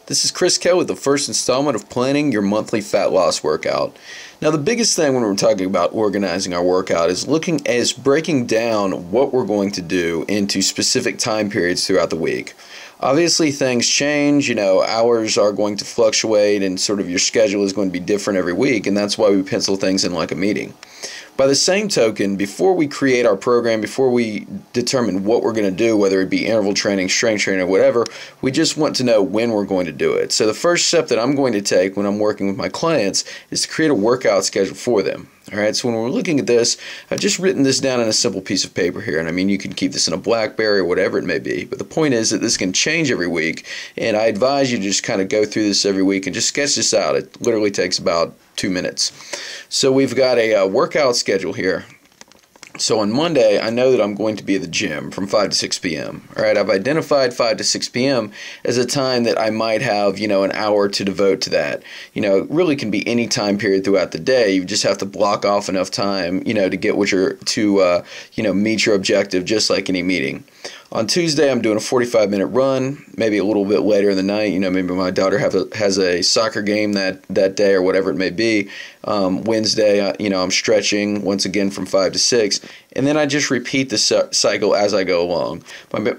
This is Chris Kell with the first installment of planning your monthly fat loss workout. Now, the biggest thing when we're talking about organizing our workout is breaking down what we're going to do into specific time periods throughout the week. Obviously, things change, hours are going to fluctuate and sort of your schedule is going to be different every week, and that's why we pencil things in like a meeting. By the same token, before we create our program, before we determine what we're going to do, whether it be interval training, strength training, or whatever, we just want to know when we're going to do it. So the first step that I'm going to take when I'm working with my clients is to create a workout schedule for them. All right, so when we're looking at this, I've just written this down on a simple piece of paper here. And I mean, you can keep this in a BlackBerry or whatever it may be. But the point is that this can change every week. And I advise you to just kind of go through this every week and just sketch this out. It literally takes about 2 minutes. So we've got a workout schedule here. So on Monday, I know that I'm going to be at the gym from 5 to 6 p.m. All right, I've identified 5 to 6 p.m. as a time that I might have, an hour to devote to that. It really can be any time period throughout the day. You just have to block off enough time, to get meet your objective, just like any meeting. On Tuesday, I'm doing a 45-minute run, maybe a little bit later in the night. Maybe my daughter has a soccer game that day or whatever it may be. Wednesday, I'm stretching once again from 5 to 6. And then I just repeat the cycle as I go along.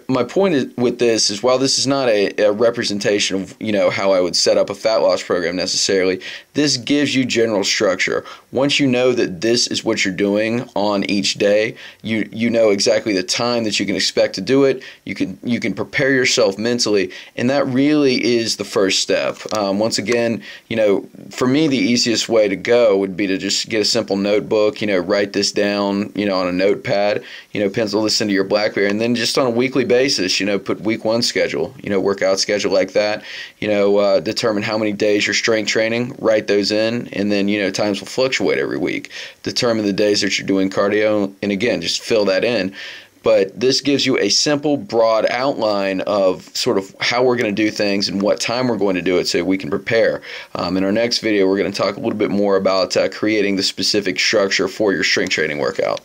My point with this is, while this is not a representation of how I would set up a fat loss program necessarily, this gives you general structure. Once you know that this is what you're doing on each day, you know exactly the time that you can expect to do it. You can prepare yourself mentally, and that really is the first step. Once again, for me, the easiest way to go would be to just get a simple notebook, write this down, on a notepad, pencil this into your BlackBerry, and then just on a weekly basis, put week 1 schedule, workout schedule like that, determine how many days you're strength training, write those in, and then, times will fluctuate every week. Determine the days that you're doing cardio, and again, just fill that in. But this gives you a simple, broad outline of sort of how we're going to do things and what time we're going to do it so we can prepare. In our next video, we're going to talk a little bit more about creating the specific structure for your strength training workout.